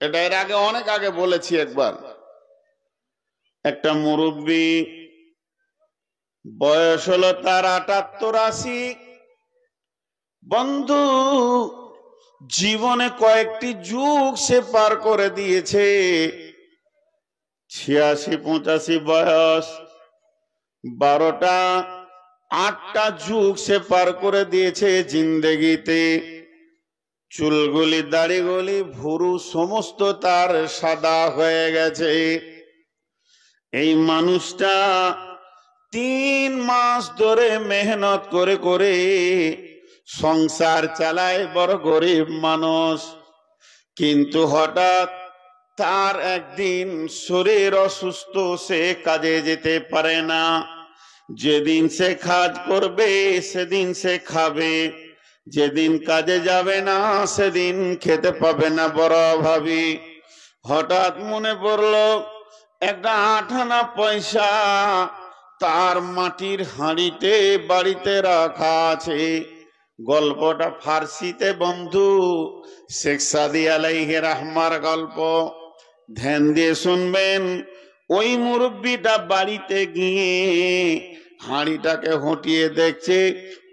এটা এর আগে অনেক আগে বলেছি একবার। একটা মুরব্বী, বয়স হলো তার ৭৮-৮০। বন্ধু, জীবনে কয়েকটি যুগ সে পার করে দিয়েছে। ৮৬-৮৫ বয়স, ১২টা ৮টা যুগ সে পার করে দিয়েছে জিন্দেগিতে। চুলগুলি, দাড়িগুলি, ভুরু সমস্ত তার সাদা হয়ে গেছে। এই মানুষটা ৩ মাস ধরে মেহনত করে করে সংসার চালায়, বড় গরিব মানুষ। কিন্তু হঠাৎ তার একদিন শরীর অসুস্থ, সে কাজে যেতে পারে না। যেদিন সে কাজ করবে সেদিন সে খাবে, যেদিন কাজে যাবে না সেদিন খেতে পাবে না, বড় অভাবী। হঠাৎ মনে পড়লো একটা ৮ আনা পয়সা তার মাটির হাঁড়িতে বাড়িতে রাখা আছে। গল্পটা ফার্সিতে বন্ধু, শেখ সাদি আলাইহি রাহমার গল্প। ধ্যান দিয়ে শুনবেন। ওই মুরব্বীটা বাড়িতে গিয়ে হাঁড়িটাকে হটিয়ে দেখছে,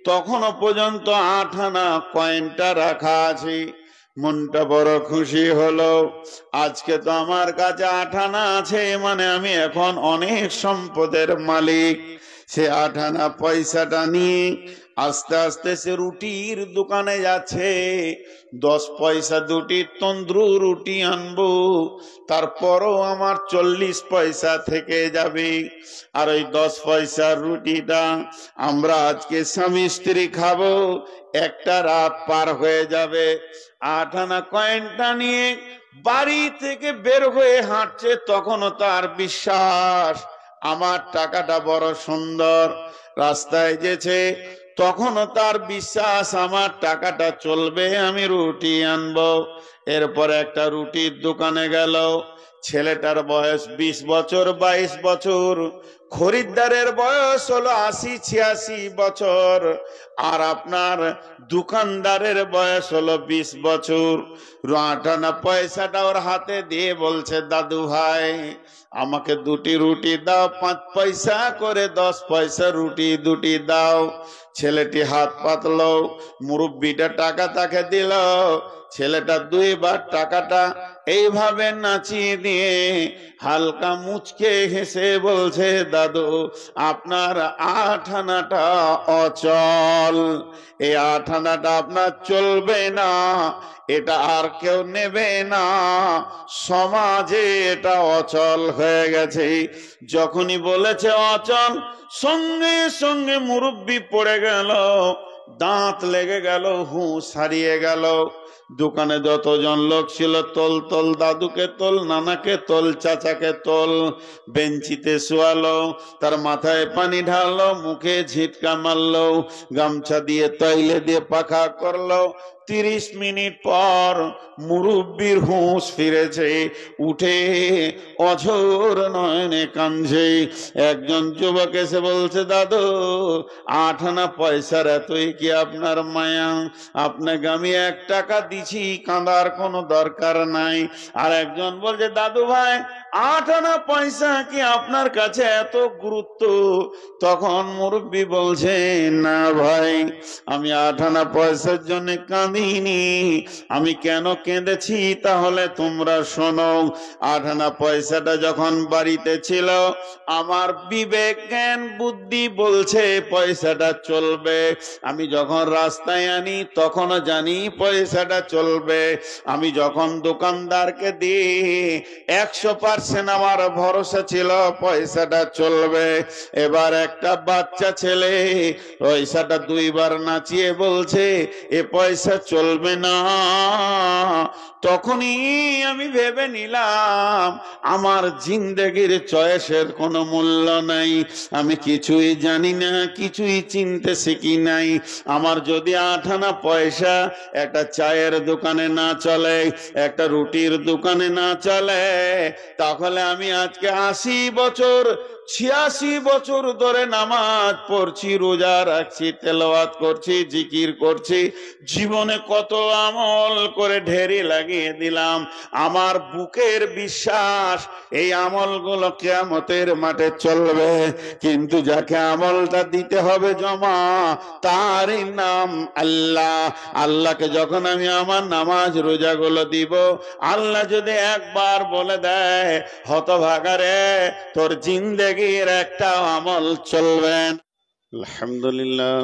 তখনও পর্যন্ত ৮ আনা কয়েনটা রাখা আছে। মনটা বড় খুশি হলো। আজকে তো আমার কাছে ৮ আনা আছে, মানে আমি এখন অনেক সম্পদের মালিক। সে ৮ আনা পয়সাটা নিয়ে আস্তে আস্তে সে রুটির দোকানে যাচ্ছে। ১০ পয়সা দুটি তন্দুর রুটি আনবো, তারপরও আমার ৪০ পয়সা থেকে যাবে। আর ওই ১০ পয়সার রুটিটা আমরা আজকে স্বামী স্ত্রী খাবো, একটা রাত পার হয়ে যাবে। ৮ আনা কয়েনটা নিয়ে বাড়ি থেকে বের হয়ে হাঁটছে। তখনও তার বিশ্বাস আমার টাকাটা বড় সুন্দর। রাস্তায় যেছে, তখনও তার বিশ্বাস আমার টাকাটা চলবে, আমি রুটি আনবো। এরপর একটা রুটির দোকানে গেল। ছেলেটার বয়স ২০ বছর ২২ বছর, খরিদ্দারের বয়স হলো ৮০-৮৬ বছর, আর আপনার দোকানদারের বয়স হলো ২০ বছর। ৮ আনা পয়সাটা ওর হাতে দিয়ে বলছে, দাদু ভাই আমাকে দুটি রুটি দাও, ৫ পয়সা করে ১০ পয়সা রুটি দুটি দাও। ছেলেটি হাত পাতলো, মুরব্বিটা টাকা তাকে দিল। ছেলেটা ২ বার টাকাটা এইভাবে নাচিয়ে দিয়ে হালকা মুচকে হেসে বলছে, দাদু আপনার ৮ আনাটা অচল, এই ৮ আনাটা আপনার চলবে না, এটা আর কেউ নেবে না, সমাজে এটা অচল হয়ে গেছে। যখনই বলেছে অচল, সঙ্গে সঙ্গে মুরব্বি পড়ে গেল, দাঁত লেগে গেল, হুঁশ হারিয়ে গেল। দোকানে যতজন লোক ছিল, তোল তোল, দাদুকে তোল, নানাকে তোল, চাচাকে তোল। বেঞ্চিতে শোয়ালো, তার মাথায় পানি ঢাললো, মুখে ঝিটকা মারলো, গামছা দিয়ে তৈলে দিয়ে পাখা করলো। ৩০ মিনিট পর মুরব্বির হুঁশ ফিরেছে, উঠে অঝোর নয়নে কাঁদছে। একজন যুবক এসে বলছে, দাদু ৮ আনা পয়সার এতই কি আপনার মায়া? আপনাকে আমি ১ টাকা দিছি, কাঁদার কোনো দরকার নাই। আর একজন বলছে, দাদু ভাই ৮ আনা পয়সা কি আপনার কাছে এত গুরুত্ব? তখন মুরব্বি বলছে, না ভাই, আমি ৮ আনা পয়সার জন্য কাঁদিনি। আমি কেন কেঁদেছি তাহলে তোমরা শোনো। ৮ আনা পয়সাটা যখন বাড়িতে ছিল, আমার বিবেক জ্ঞান বুদ্ধি বলছে পয়সাটা চলবে। আমি যখন রাস্তায় আনি তখনও জানি পয়সাটা চলবে। আমি যখন দোকানদারকে দিই ১০০% আমার ভরসা ছিল পয়সাটা চলবে। এবার একটা বাচ্চা ছেলে পয়সাটা ২ বার নাচিয়ে বলছে এ পয়সা চলবে না। তখনই আমি ভেবে নিলাম আমার জিন্দেগির চয়েসের কোনো মূল্য নাই। আমি কিছুই জানি না, কিছুই চিনতে শিখি নাই। আমার যদি ৮ আনা পয়সা একটা চায়ের দোকানে না চলে, একটা রুটির দোকানে না চলে, তাহলে আমি আজকে ৮০ বছর 86 বছর ধরে নামাজ পড়ছি, রোজা রাখছি, তেলাওয়াত করছি, জিকির করছি, জীবনে কত আমল করে ঢেরি লাগিয়ে দিলাম। আমার বুকের বিশ্বাস এই আমলগুলো কিয়ামতের মাঠে চলবে, কিন্তু যাকে আমলটা দিতে হবে জমা, তারই নাম আল্লাহ। আল্লাহকে যখন আমি আমার নামাজ রোজাগুলো দিব, আল্লাহ যদি একবার বলে দেয়, হতভাগারে তোর জিন্দেগির একটা আমল চলবে। আলহামদুলিল্লাহ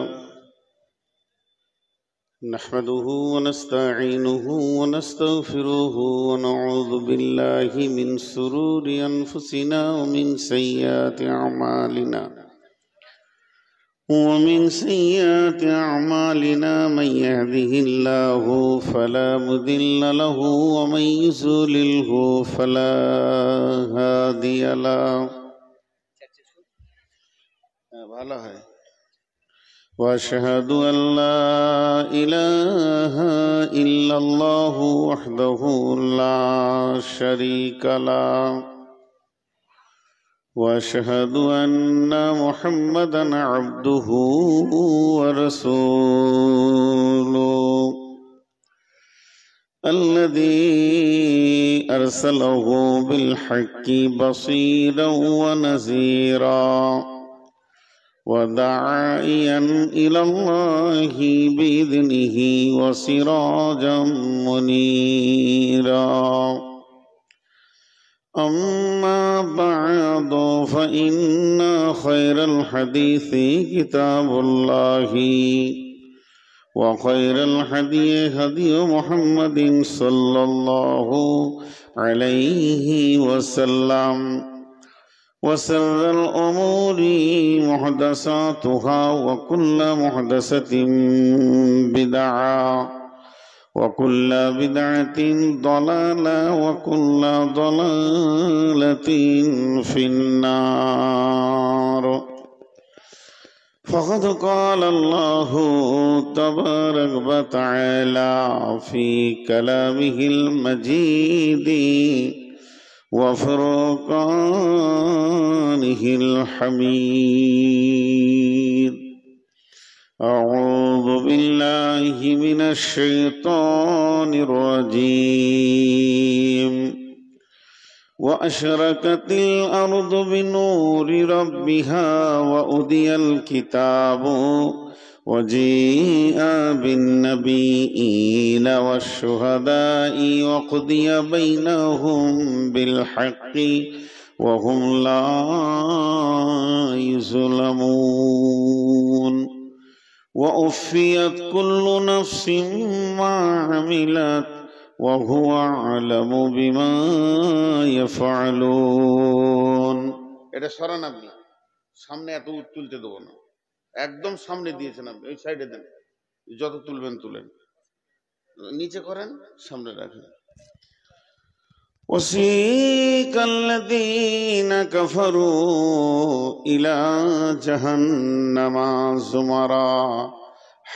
নাহমাদুহু ওয়া নাস্তাঈনুহু ওয়া নাস্তাগফিরুহু ওয়া নাউযু বিল্লাহি মিন শুরুরি আনফুসিনা ওয়া মিন সাইয়্যাতি আমালিনা ومن سيئات أعمالنا من يهده الله فلا مضل له ومن يضلله فلا هادي له وأشهد أن لا إله إلا الله وحده لا شريك له وأشهد أن محمدًا عبده ورسوله الذي أرسله بالحق بصيرًا ونذيرًا وداعيًا إلى الله بإذنه وسراجًا منيرًا. أما بعد فإن خير الحديث كتاب الله وخير الهدي هدي محمد صلى الله عليه وسلم وشر الأمور محدثاتها وكل محدثة بدعة وكل بدعة ضلالة وكل ضلالة في النار. فقد قال الله تبارك وتعالى في كلامه المجيد وفرقانه الحميد. أعوذ بالله من الشيطان الرجيم. وأشرقت الأرض بنور ربها وأودي الكتاب وجيء بالنبيين والشهداء وقضي بينهم بالحق وهم لا يظلمون. وأوفيت كل نفس ما عملت وهو أعلم بما يفعلون. এটা সরান আপনি, সামনে এত তুলতে দেবো না, একদম সামনে দিয়েছেন আপনি, ওই সাইডে দেন, যত তুলবেন তুলেন, নিচে করেন, সামনে রাখেন। وسيق الذين كفروا إلى جهنم زمرا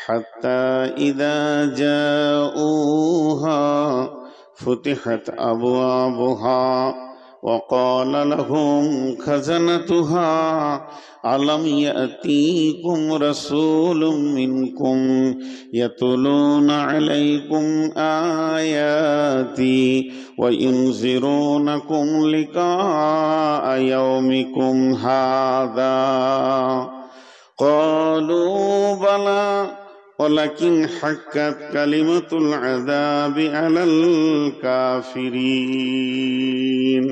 حتى إذا جاءوها فتحت أبوابها وقال لهم خزنتها ألم يأتيكم رسول منكم يتلون عليكم آياتي وينذرونكم لقاء يومكم هذا قالوا بلى ولكن حقت كلمة العذاب على الكافرين.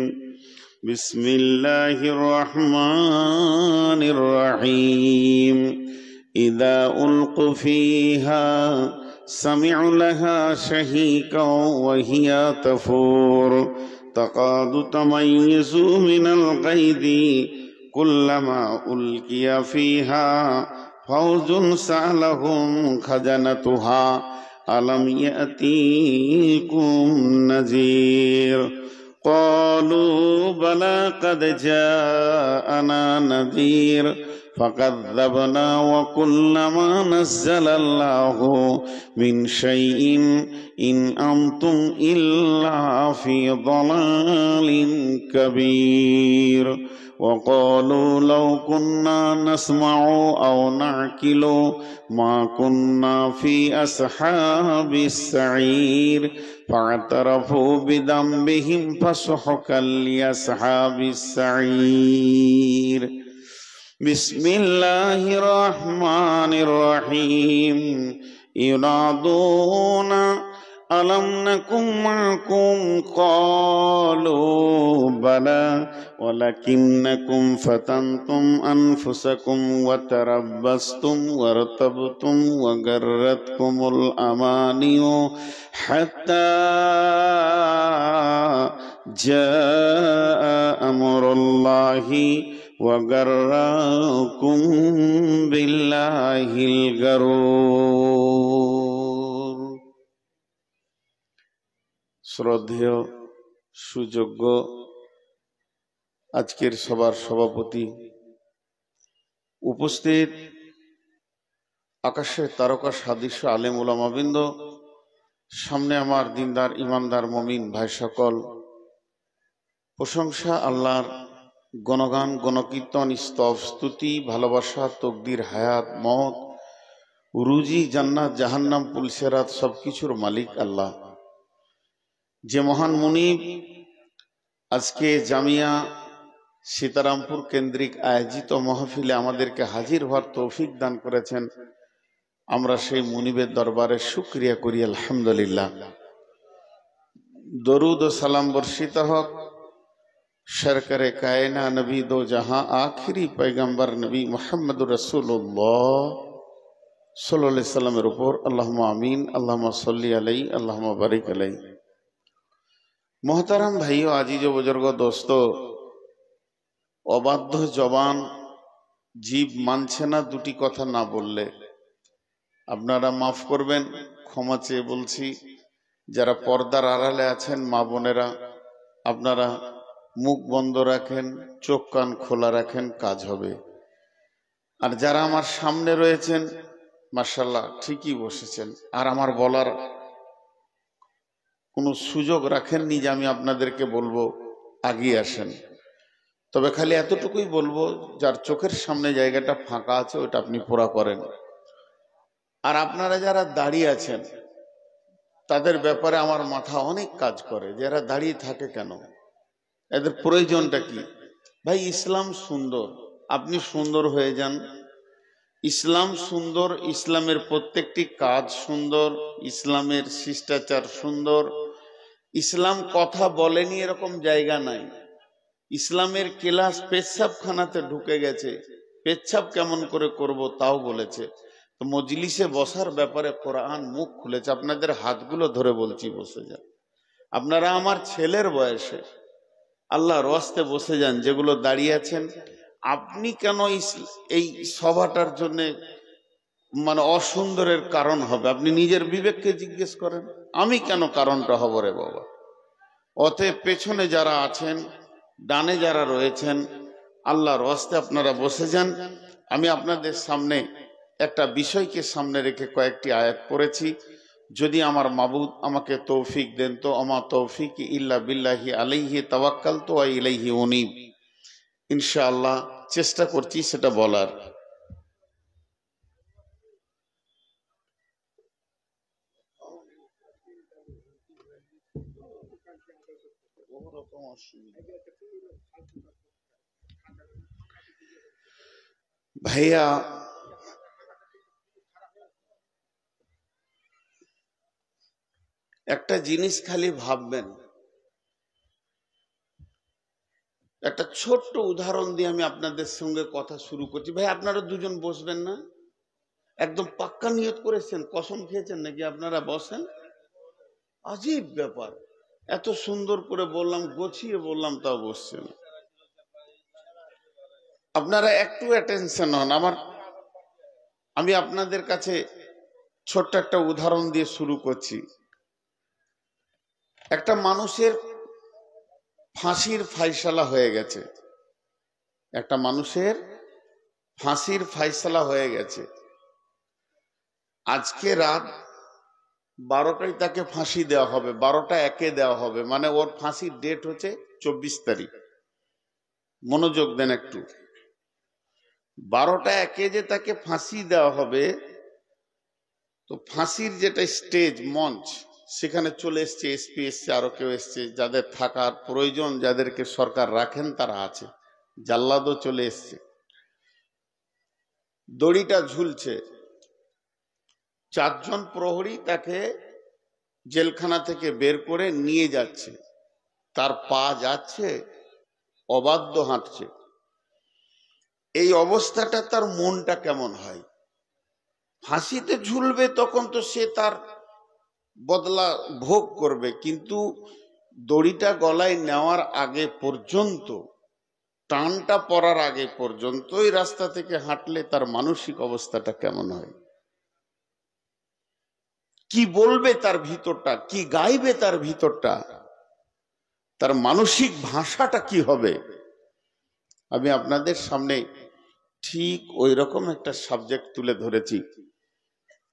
بسم الله الرحمن الرحيم. إذا ألقوا فيها سمعوا لها شهيقا وهي تفور تكاد تميز من الغيظ كلما ألقي فيها فوج سألهم خزنتها ألم يأتيكم نذير قالوا بلى قد جاءنا نذير فكذبنا وقلنا ما نزل الله من شيء إن أنتم إلا في ضلال كبير وقالوا لو كنا نسمع أو نعقل ما كنا في أصحاب السعير فاعترفوا بذنبهم فسحقا لأصحاب السعير بسم الله الرحمن الرحيم ينادون ألم نكن معكم قالوا بلى ولكنكم فتنتم أنفسكم وتربصتم وارتبتم وغرتكم الأماني حتى جاء أمر الله وغركم بالله الغرور শ্রদ্ধেয় সুযোগ্য আজকের সভার সভাপতি উপস্থিত আকাশের তারকা সাদৃশ্য আলেম ওলামাবৃন্দ, সামনে আমার দিনদার ইমানদার মুমিন ভাই সকল, প্রশংসা আল্লাহর, গণগান গণকীর্তন স্তব স্তুতি ভালোবাসা তকদির হায়াত মত রুজি জান্নাত জাহান্নাম পুলসেরাত সবকিছুর মালিক আল্লাহ। যে মহান মুনিব আজকে জামিয়া সীতারামপুর কেন্দ্রিক আয়োজিত মাহফিলে আমাদেরকে হাজির হওয়ার তৌফিক দান করেছেন, আমরা সেই মুনিবের দরবারে শুকরিয়া করি আলহামদুলিল্লাহ। দরুদ ও সালাম বর্ষিত হোক সরকারে কায়না নবী দো জাহাঁ আখিরি পয়গম্বর নবী মুহাম্মদুর রাসূলুল্লাহ সাল্লাল্লাহু আলাইহি সাল্লামের উপর। আল্লাহুম্মা আমিন, আল্লাহুম্মা সাল্লি আলাইহি, আল্লাহুম্মা বারিক আলাইহি। মোহতারাম ভাইও, আজিজ ও বুজুর্গ দোস্ত, অবাধ্য জবান জীব মানছে না দুটি কথা না বললে। আপনারা মাফ করবেন, ক্ষমা চেয়ে বলছি। যারা পর্দার আড়ালে আছেন মা বোনেরা, আপনারা মুখ বন্ধ রাখেন, চোখ কান খোলা রাখেন, কাজ হবে। আর যারা আমার সামনে রয়েছেন মাশাআল্লাহ ঠিকই বসেছেন, আর আমার বলার কোনো সুযোগ রাখেননি যে আমি আপনাদেরকে বলবো আগিয়ে আসেন। তবে খালি এতটুকুই বলবো, যার চোখের সামনে জায়গাটা ফাঁকা আছে ওটা আপনি পুরা করেন। আর আপনারা যারা দাঁড়িয়ে আছেন তাদের ব্যাপারে আমার মাথা অনেক কাজ করে, যারা দাঁড়িয়ে থাকে কেন, এদের প্রয়োজনটা কি? ভাই ইসলাম সুন্দর, আপনি সুন্দর হয়ে যান। ইসলাম সুন্দর, ইসলামের প্রত্যেকটি কাজ সুন্দর, ইসলামের শিষ্টাচার সুন্দর। ইসলাম কথা বলেনি এরকম জায়গা নাই। ইসলামের ক্লাস পেচ্ছাবখানাতে ঢুকে গেছে, পেচ্ছাব কেমন করে করব তাও বলেছে। তো মজলিসে বসার ব্যাপারে কোরআন মুখ খুলেছে। আপনাদের হাতগুলো ধরে বলছি বসে যান। আপনারা আমার ছেলের বয়সে, আল্লাহর ওয়াস্তে বসে যান। যেগুলো দাঁড়িয়ে আছেন, আপনি কেন এই সভাটার জন্য মানে অসুন্দরের কারণ হবে? আপনি নিজের বিবেককে জিজ্ঞেস করেন, আমি কেন কারণটা হব রে বাবা? অতএব পেছনে যারা আছেন, ডানে যারা রয়েছেন, আল্লাহর ওয়াস্তে আপনারা বসে যান। আমি আপনাদের সামনে একটা বিষয়কে সামনে রেখে কয়েকটি আয়াত পড়েছি। যদি আমার মাবুদ আমাকে তৌফিক দেন তো আমা তৌফিক ইল্লা বিল্লাহি আলাইহি তাওয়াক্কালতু ওয়া ইলাইহি উনীব। ইনশাআল্লাহ চেষ্টা করছি সেটা বলার। ভাইয়া, একটা জিনিস খালি ভাববেন। একটা ছোট্ট উদাহরণ দিয়ে আমি আপনাদের সঙ্গে কথা শুরু করছি। ভাই আপনারা দুজন বসবেন না? একদম পাক্কা নিয়ত করেছেন, কসম খেয়েছেন নাকি? আপনারা বসেন। আজীব ব্যাপার, এত সুন্দর করে বললাম, গোছিয়ে বললাম, তাও বসছেন। আপনারা একটু অ্যাটেনশন হন। আমি আপনাদের কাছে ছোট্ট একটা উদাহরণ দিয়ে শুরু করছি। একটা মানুষের ফাঁসির ফাইসালা হয়ে গেছে, একটা মানুষের ফাঁসির ফাইসালা হয়ে গেছে। আজকে রাত 12টায় তাকে ফাঁসি দেওয়া হবে, 12টা 1-এ দেওয়া হবে, মানে ওর ফাঁসির ডেট হচ্ছে 24 তারিখ। মনোযোগ দেন একটু। 12টা 1-এ যে তাকে ফাঁসি দেওয়া হবে, তো ফাঁসির যেটা স্টেজ, মঞ্চ, সেখানে চলে এসছে, এসপি এসছে, আরো কেউ এসছে, যাদের থাকার প্রয়োজন, যাদেরকে সরকার রাখেন তারা আছে, জাল্লাদও চলে এসছে। দড়িটা ঝুলছে, 4 জন প্রহরী তাকে জেলখানা থেকে বের করে নিয়ে যাচ্ছে। তার পা যাচ্ছে, অবাধ্য হাঁটছে। এই অবস্থাটা তার মনটা কেমন হয়? ফাঁসিতে ঝুলবে তখন তো সে তার বদলা ভোগ করবে, কিন্তু দড়িটা গলায় নেওয়ার আগে পর্যন্ত, টানটা পড়ার আগে পর্যন্ত এই রাস্তা থেকে হাঁটলে তার মানসিক অবস্থাটা কেমন হয়? কি বলবে তার ভিতরটা, কি গাইবে তার ভিতরটা, তার মানসিক ভাষাটা কি হবে? আমি আপনাদের সামনে ঠিক ওই রকম একটা সাবজেক্ট তুলে ধরেছি।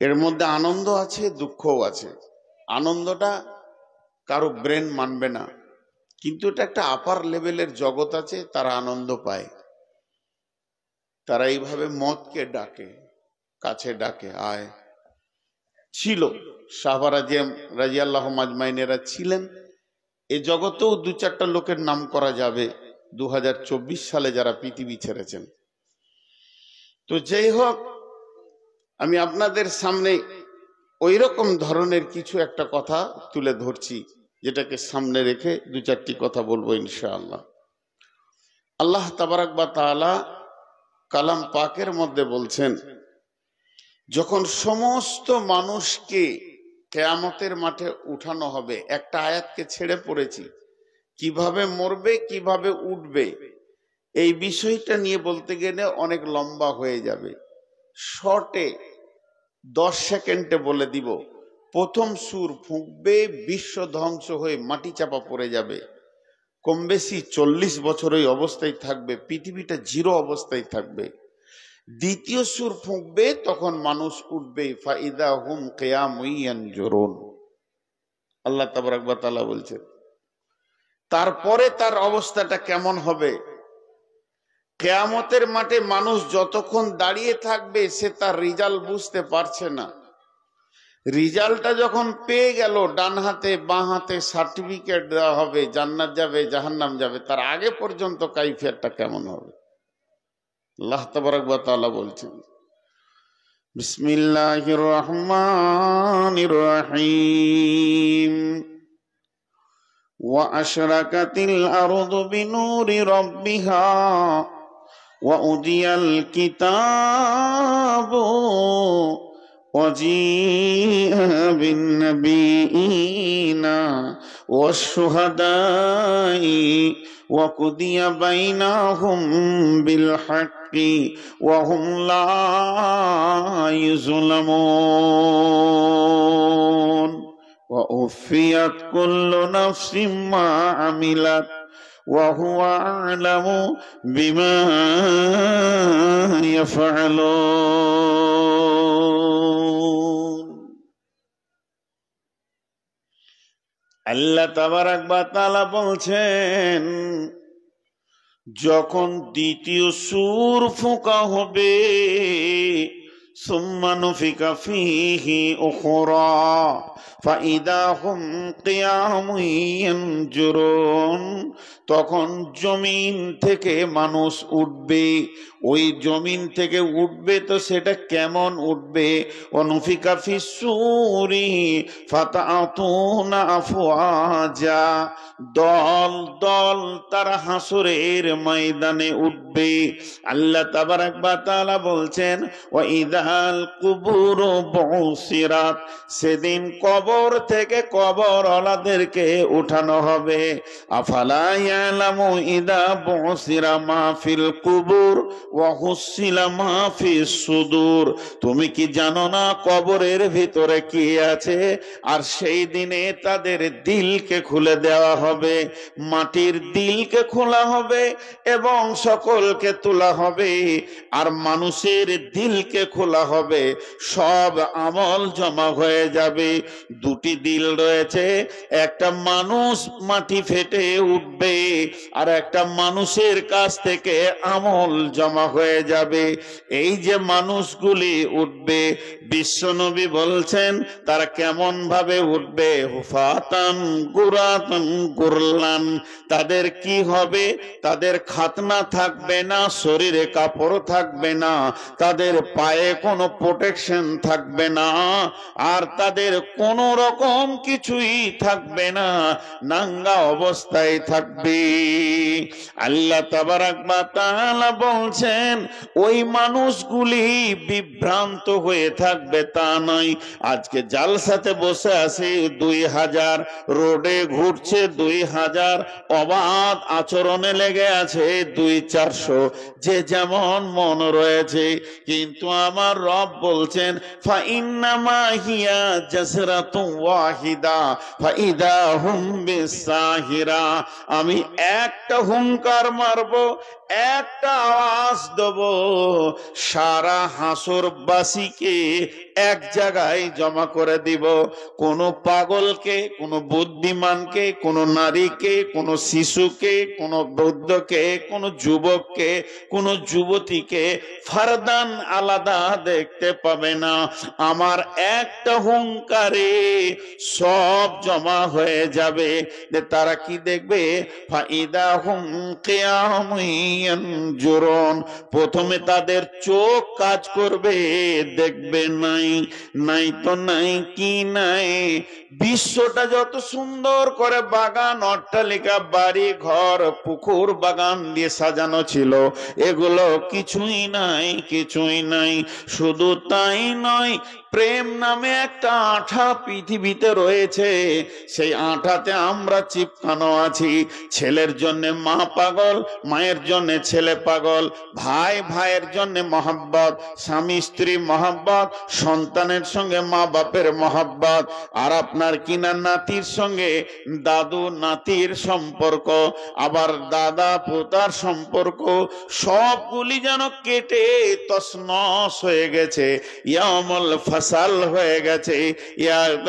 এর মধ্যে আনন্দ আছে, দুঃখও আছে। আনন্দটা কারো ব্রেন মানবে না, কিন্তু এটা একটা আপার লেভেলের জগৎ আছে, তারা আনন্দ পায়। তারা এইভাবে মতকে ডাকে, কাছে ডাকে, আয়। ছিল সাহাবা রাদিয়াল্লাহু আজমাইনেরা ছিলেন। এ জগতেও 2-4টা লোকের নাম করা যাবে 2024 সালে যারা পৃথিবী ছেড়েছেন। তো যাই হোক, আমি আপনাদের সামনে ওই রকম ধরনের কিছু একটা কথা তুলে ধরছি, যেটাকে সামনে রেখে 2-4টি কথা বলবো ইনশাআল্লাহ। আল্লাহ তাবারাক ওয়া তাআলা কালাম পাকের মধ্যে বলছেন, যখন সমস্ত মানুষকে কিয়ামতের মাঠে উঠানো হবে, একটা আয়াতকে ছেড়ে পড়েছি, কিভাবে মরবে, কিভাবে উঠবে, এই বিষয়টা নিয়ে বলতে গেলে অনেক লম্বা হয়ে যাবে। শর্টে 10 সেকেন্ডে বলে দিব। প্রথম সুর ফুঁকবে, বিশ্ব ধ্বংস হয়ে মাটি চাপা পড়ে যাবে। কম বেশি 40 বছর ওই অবস্থায় থাকবে, পৃথিবীটা জিরো অবস্থায় থাকবে। দ্বিতীয় সুর ফুঁকবে, তখন মানুষ উঠবে, ফাইদা হুম কিয়ামুন ইয়ানজুরুন। আল্লাহ তাবারাক ওয়া তাআলা বলছেন, তারপরে তার অবস্থাটা কেমন হবে? কিয়ামতের মাঠে মানুষ যতক্ষণ দাঁড়িয়ে থাকবে, সে তার রেজাল্ট বুঝতে পারছে না। রেজাল্টটা যখন পেয়ে গেল, ডান হাতে বাঁ হাতে সার্টিফিকেট দেওয়া হবে, জান্নাত যাবে জাহান্নাম যাবে, তার আগে পর্যন্ত কাইফিয়াতটা কেমন হবে? আল্লাহ তাবারাক ওয়া তাআলা বলছেন, বিসমিল্লাহির রহমানির রহিম, ওয়া আশরাকাতিল আরদু বিনূরি রাব্বিহা ওয়া উদিয়াল কিতাবু وجيء بالنبيين والشهداء وقضي بينهم بالحق وهم لا يظلمون ووفيت كل نفس ما عملت وهو أعلم بما يفعلون। আল্লাহ তাবারাক ওয়া তাআলা বলছেন, যখন দ্বিতীয় সূর ফুঁকা হবে, সুম্মা নুফিকা ফীহি উখরা ফাইদা হুম কিয়ামুন ইয়ানজুরুন, তখন জমিন থেকে মানুষ উঠবে। ওই জমিন থেকে উঠবে, তো সেটা কেমন উঠবে? অনুফিকা ফিসসূরি ফাতাতুনা আফওয়াজা, দল দল তারা হাসরের ময়দানে উঠবে। আল্লাহ তাবারাক ওয়া তাআলা বলছেন, ওয়া ইযাল কুবুরু বুসিরাত, সেদিন কবর থেকে কবরওয়ালাদেরকে উঠানো হবে। আফালা ইয়ালামু ইদা বুসিরা মা ফিল কুবুর ওয়া হুসিলা মা ফিস সুদূর, তুমি কি জানো না কবরের ভিতরে কি আছে? আর সেই দিনে তাদের দিলকে খুলে দেওয়া হবে, মাটির দিলকে খোলা হবে এবং সকলকে তোলা হবে, আর মানুষের দিলকে খোলা হবে, সব আমল জমা হয়ে যাবে। দুটি দিল রয়েছে, একটা মানুষ মাটি ফেটে উঠবে আর একটা মানুষের কাছ থেকে আমল জমা হয়ে যাবে। এই যে মানুষগুলি উঠবে, বিশ্বনবী বলছেন তারা কেমন ভাবে উঠবে? হুফাতান গুরাতান গুরলান, তাদের কি হবে? তাদের খাতনা থাকবে না, শরীরে কাপড় থাকবে না, তাদের পায়ে কোনো প্রোটেকশন থাকবে না, আর তাদের কোনো রকম কিছুই থাকবে না, নাঙ্গা অবস্থায় থাকবে। আল্লাহ তাবারাক ওয়া তাআলা বলছেন ওই মানুষগুলি বিভ্রান্ত হয়ে থাকবে তা নয়। আজকে জালসাতে বসে আছে 2000, রোডে ঘুরছে 2000, অবাধ আচরণে লেগে আছে 200-400, যে যেমন মন রয়েছে। কিন্তু আমার রব বলছেন ফাইন্নামা হিয়া জাসরাতুন ওয়াহিদা ফাইদা হুম বিসাহিরা, আমি একটা হুঙ্কার মারবো, একটা আওয়াজ দেব, সারা হাসরবাসীকে এক জায়গায় জমা করে দিব। কোন পাগলকে, কোন বুদ্ধিমানকে, কোন নারীকে, কোন শিশুকে, কোন বৃদ্ধকে, কোন যুবককে, কোন যুবতীকে ফারদান আলাদা দেখতে পাবে না। আমার একটা হুঙ্কারে সব জমা হয়ে যাবে। তারা কি দেখবে? ফাইদা হুম কিয়ামুন ইয়ানজুরুন, প্রথমে তাদের চোখ কাজ করবে, দেখবে নাই, নাই তো নাই, কি নাই। বিশ্বটা যত সুন্দর করে বাগান, অট্টালিকা, বাড়ি ঘর, পুকুর, বাগান দিয়ে সাজানো ছিল, এগুলো কিছুই নাই, কিছুই নাই। শুধু তাই নয়, প্রেম নামে একটা আঠা পৃথিবীতে রয়েছে, সেই আঠাতে আমরা চিপকানো আছি। ছেলের জন্য মা পাগল, মায়ের জন্য ছেলে পাগল, ভাই ভাইয়ের জন্য মহব্বত, স্বামী স্ত্রী মহব্বত, সন্তানের সঙ্গে মা বাপের মহব্বত, আর আপনার কিনা নাতির সঙ্গে দাদু নাতির সম্পর্ক, আবার দাদা পোতার সম্পর্ক, সবগুলি যেন কেটে তছনছ হয়ে গেছে, ইয়ামুল ফাসাল হয়ে গেছে,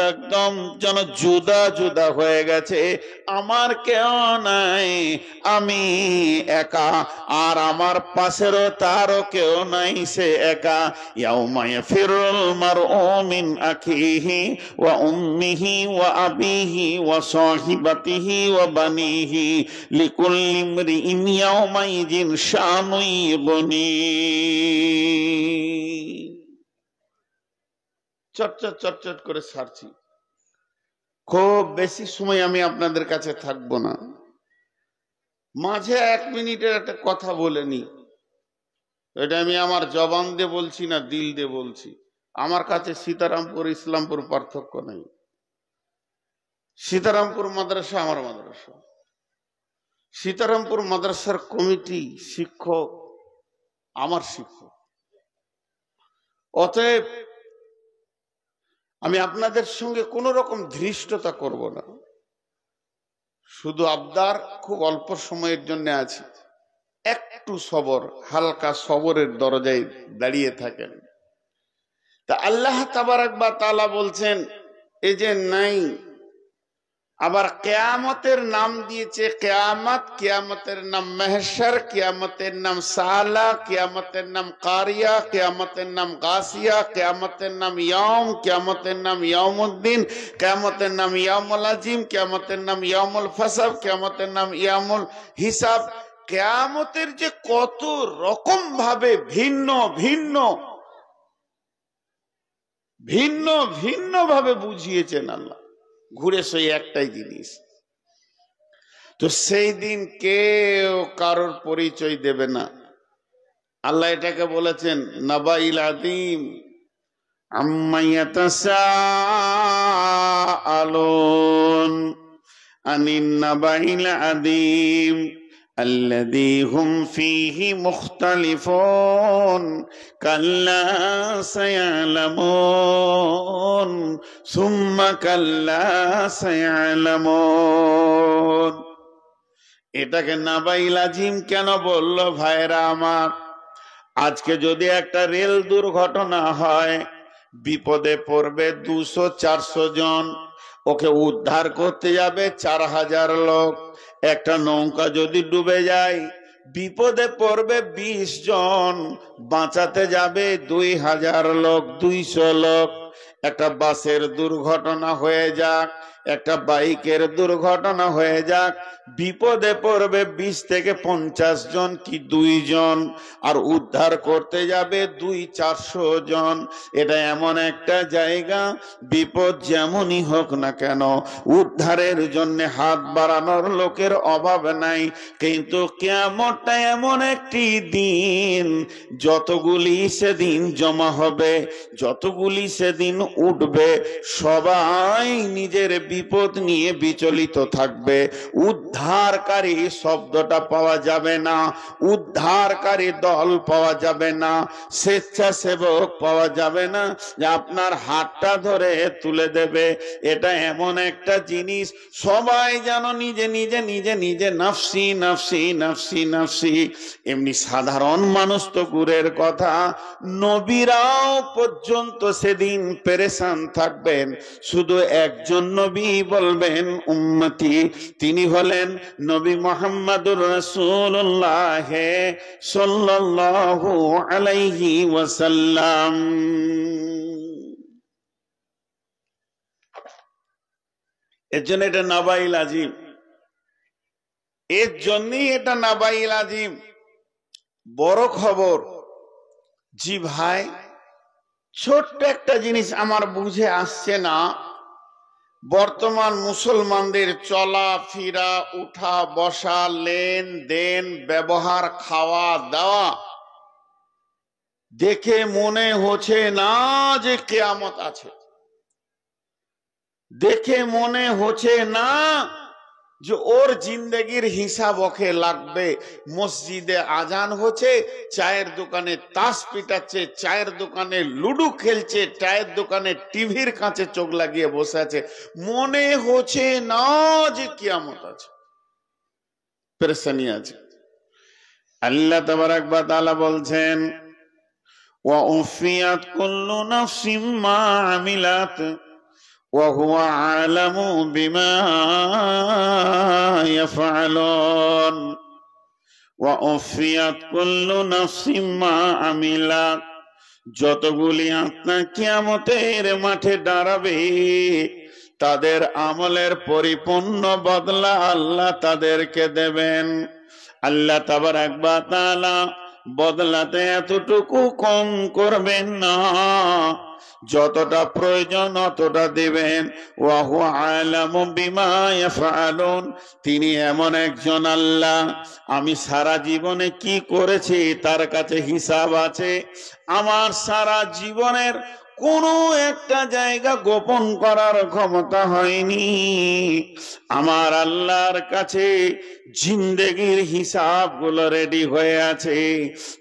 একদম যেন জুদা জুদা হয়ে গেছে। আমার কেউ নাই, আমি একা, আর আমার পাশেরও তারও কেউ নাই, সে একা। ইয়াউমা ইয়াফিরুল মারউ মিন আখিহি ওয়া উম্মিহি ওয়া আবিহি ওয়া সাহিবাতিহি ওয়া বানিহি লিকুল্লি ইমরিইন ইয়াউমাইযিন শানুন ইগনি। চটচট চটচট করে ছাড়ছি, খুব বেশি সময় আমি আপনাদের কাছে থাকবো না। মাঝে 1 মিনিটের একটা কথা বলে নি, এটা আমি আমার জবান দিয়ে বলছি না, দিল দিয়ে বলছি। আমার কাছে সীতারামপুর ইসলামপুর পার্থক্য নেই। সীতারামপুর মাদ্রাসা আমার মাদ্রাসা, সীতারামপুর মাদ্রাসার কমিটি, শিক্ষক আমার শিক্ষক। অতএব আমি আপনাদের সঙ্গে কোন রকম ধৃষ্টতা করব না, শুধু আবদার খুব অল্প সময়ের জন্য আছে, একটু সবর, হালকা সবরের দরজায় দাঁড়িয়ে থাকেন। তা আল্লাহ তাবারাক ওয়া তাআলা বলছেন এই যে নাই, আবার কিয়ামতের নাম দিয়েছে কিয়ামত, কিয়ামতের নাম মাহশর, কিয়ামতের নাম সালা, কিয়ামতের নাম কারিয়া, কিয়ামতের নাম গাসিয়া, কিয়ামতের নাম ইয়াউম, কিয়ামতের নাম ইয়াউমুদ্দিন, কিয়ামতের নাম ইয়াউমুল আজিম, কিয়ামতের নাম ইয়াউমুল ফাসাব, কিয়ামতের নাম ইয়াউমুল হিসাব। কিয়ামতের যে কত রকম ভাবে ভিন্ন ভিন্ন ভিন্ন ভিন্ন ভাবে বুঝিয়েছেন আল্লাহ, ঘুরে সেই একটাই জিনিস। তো সেই দিন কেউ কারোর পরিচয় দেবে না। আল্লাহ এটাকে বলেছেন নাবাইল আযীম, আম্মা ইয়াতাসাআলুন আনিন নাবাইল আযীম الذي هم فيه مختلفون كلا سيعلمون ثم كلا سيعلمون এটাকে নাবাইল আজিম কেন বলল ভাইরা আমার? আজকে যদি একটা রেল দুর্ঘটনা হয়, বিপদে পড়বে 200-400 জন, ওকে উদ্ধার করতে যাবে 4000 লোক। একটা নৌকা যদি ডুবে যায়, বিপদে পড়বে 20 জন, বাঁচাতে যাবে 2000 লোক, 200 লোক। একটা বাসের দুর্ঘটনা হয়ে যাক, একটা বাইকের দুর্ঘটনা হয়ে যাক, বিপদে পড়বে 20 থেকে 50 জন কি 2 জন, আর উদ্ধার করতে যাবে 200-400 জন। এটা এমন একটা জায়গা, বিপদ যেমনই হোক না কেন উদ্ধারের জন্য হাত বাড়ানোর লোকের অভাব নাই। কিন্তু কিয়ামতটা এমন একটি দিন, যতগুলি সেদিন জমা হবে, যতগুলি সেদিন উঠবে, সবাই নিজের বিপদ নিয়ে বিচলিত থাকবে। উদ্ধারকারী শব্দটা পাওয়া যাবে না, উদ্ধারকারী দল পাওয়া যাবে না, স্বেচ্ছাসেবক পাওয়া যাবে না যে আপনার হাতটা ধরে তুলে দেবে। এটা এমন একটা জিনিস, সবাই যেন নিজে নিজে নিজে নিজে নাফসি নাফসি নাফসি নাফসি। এমনি সাধারণ মানুষ তো দূরের কথা, নবীরাও পর্যন্ত সেদিন পেরেশান থাকবেন। শুধু একজন নবী বলবেন উম্মতি, তিনি হলেন নবী মুহাম্মদুর রাসূলুল্লাহ সাল্লাল্লাহু আলাইহি ওয়াসাল্লাম। এর জন্য এটা নাবাইল আজিম, এর জন্যই এটা নাবাইল আজিম। বড় খবর। জি ভাই, ছোট্ট একটা জিনিস আমার বুঝে আসছে না, বর্তমান মুসলমানদের চলা ফিরা, উঠা বসা, লেনদেন, ব্যবহার, খাওয়া দাওয়া দেখে মনে হচ্ছে না যে কিয়ামত আছে। দেখে মনে হচ্ছে না যে ওর জিন্দগির হিসাব ওকে লাগবে। মসজিদে আজান হচ্ছে, চায়ের দোকানে তাস পিটাচ্ছে, চায়ের দোকানে লুডু খেলছে, চায়ের দোকানে টিভির কাছে চোখ লাগিয়ে বসে আছে। মনে হচ্ছে না যে কিয়ামত আছে, পেরেশানি আছে। আল্লাহ তাবারাক ওয়া তাআলা বলছেন, ওয়া উফিয়াত কুল্লু নাফসিম মা আমিলাত وهو عالم بما يفعلون وأوفيت كل نفس ما عملت। যতগুলি আত্মা কিয়ামতের মাঠে দাঁড়াবে, তাদের আমলের পরিপূর্ণ বদলা আল্লাহ তাদেরকে দেবেন। আল্লাহ তাবারাক ওয়া তাআলা বদলাতে এতটুকু কম করবেন না, যতটা প্রয়োজন অতটা দিবেন। ওয়া হুয়া আলামু বিমা ইয়াফআলুন। তিনি এমন একজন আল্লাহ, আমি সারা জীবনে কি করেছি তার কাছে হিসাব আছে। আমার সারা জীবনের কোনো একটা জায়গা গোপন করার ক্ষমতা হয়নি। আমার আল্লাহর কাছে জিন্দেগির হিসাবগুলো রেডি হয়ে আছে।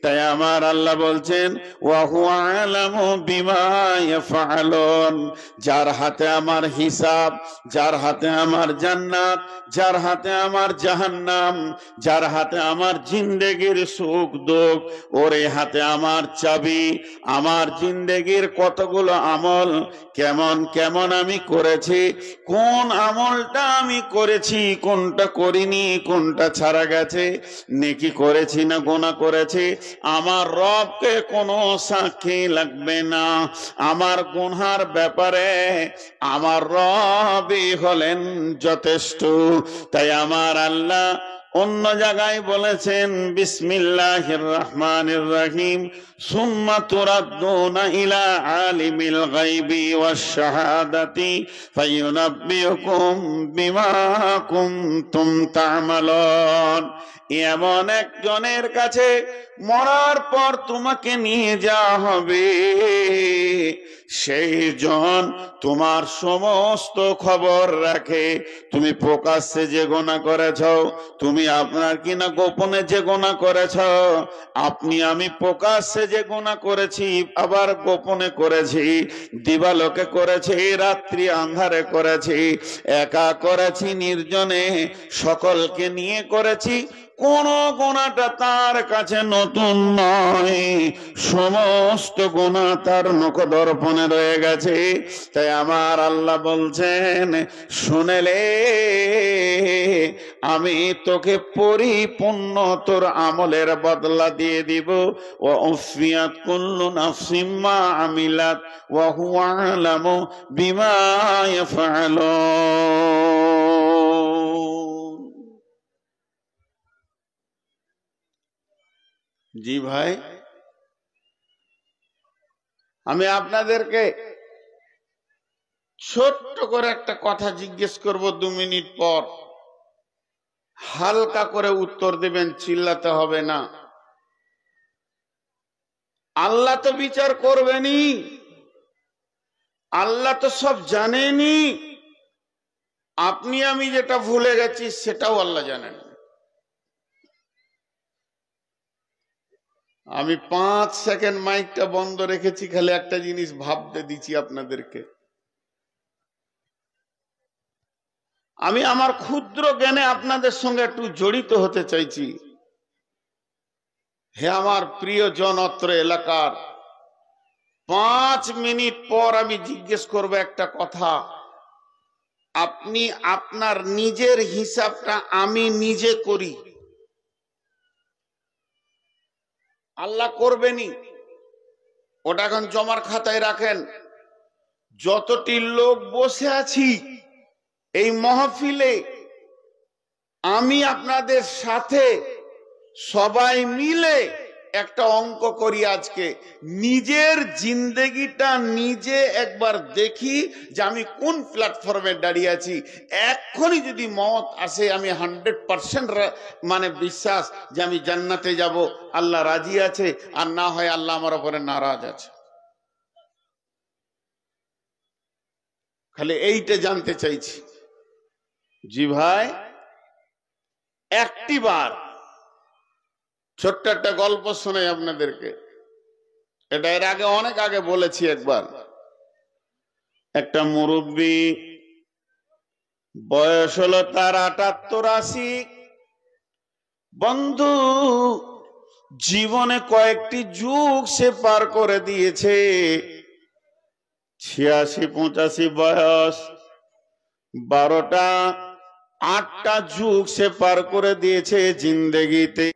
তাই আমার আল্লাহ বলছেন, ওয়া হুয়া আলামু বিমা ইয়াফআলুন। যার হাতে আমার হিসাব, যার হাতে আমার জান্নাত, যার হাতে আমার জাহান্নাম, যার হাতে আমার জিন্দেগির সুখ দুঃখ, ওর হাতে আমার চাবি। আমার জিন্দেগির কতগুলো আমল কেমন কেমন আমি করেছি, কোন আমলটা আমি করেছি, কোনটা করিনি, কোনটা ছাড়া গেছে, নেকি করেছি না গুনাহ করেছি, আমার রবকে কোনো সাক্ষী লাগবে না। আমার গুনার ব্যাপারে আমার রবই হলেন যথেষ্ট। তাই আমার আল্লাহ অন্য জায়গায় বলেছেন বিসমিল্লাহির রহমানির রহিম সুম্মা তুরাদ্দুনা ইলা আলিমিল গায়বি ওয়াশ শাহাদাতি ফায়ুনাব্বিউকুম বিমা কুনতুম তা'মালুন। এমন একজনের কাছে মরার পর তোমাকে নিয়ে যাওয়া হবে, সেই জন তোমার সমস্ত খবর রাখে। তুমি প্রকাশ্যে যে গুনাহ করেছ, তুমি আপনার কিনা গোপনে যে গুনাহ করেছ, আপনি আমি প্রকাশ্যে যে গুনাহ করেছি আবার গোপনে করেছি, দিবালোকে করেছি, রাত্রি আন্ধারে করেছি, একা করেছি, নির্জনে, সকলকে নিয়ে করেছি, কোন গুনাহটা তার কাছে নতুন নয়, সমস্ত গুনাহ তার নখদর্পণে রয়ে গেছে। তাই আমার আল্লাহ বলছেন, শুনেলে আমি তোকে পরিপূর্ণ তোর আমলের বদলা দিয়ে দিব। ওয়া উফিয়াত কুল্লু নাফসিম মা আমিলাত ওয়া হুয়া আলামু বিমা ইয়াফআলুন। জি ভাই, আমি আপনাদেরকে ছোট্ট করে একটা কথা জিজ্ঞেস করব, 2 মিনিট পর হালকা করে উত্তর দেবেন, চিল্লাতে হবে না। আল্লাহ তো বিচার করবেনই, আল্লাহ তো সব জানেনই, আপনি আমি যেটা ভুলে গেছি সেটাও আল্লাহ জানেন। আমি 5 সেকেন্ড মাইকটা বন্ধ রেখেছি, খালি একটা জিনিস ভাবতে দিচ্ছি আপনাদেরকে। আমি আমার ক্ষুদ্র জ্ঞানে আপনাদের সঙ্গে একটু জড়িত হতে চাইছি। হে আমার প্রিয় জনত্র এলাকার, 5 মিনিট পর আমি জিজ্ঞেস করব একটা কথা, আপনি আপনার নিজের হিসাবটা আমি নিজে করি, আল্লাহ করবেনই, ওটা এখন জমার খাতায় রাখেন। যতটি লোক বসে আছি এই মাহফিলে, আমি আপনাদের সাথে সবাই মিলে একটা অঙ্ক করি আজকে। নিজের জিন্দেগিটা নিজে একবার দেখি যে আমি কোন প্ল্যাটফর্মে দাঁড়িয়ে আছি। এখনই যদি মওত আসে, আমি 100% মানে বিশ্বাস যে আমি জান্নাতে যাব, আল্লাহ রাজি আছে, আর না হয় আল্লাহ আমার উপরে নারাজ আছে। খালি এইটা জানতে চাইছি। জি ভাই, একটিবার ছোট্ট একটা গল্প শোনাই আপনাদেরকে। এটা এর আগে অনেক আগে বলেছি একবার। একটা মুরব্বী, বয়স হলো তার 78-80। বন্ধু, জীবনে কয়েকটি যুগ সে পার করে দিয়েছে। 86-85 বয়স, 12টা 8টা যুগ সে পার করে দিয়েছে জিন্দেগিতে।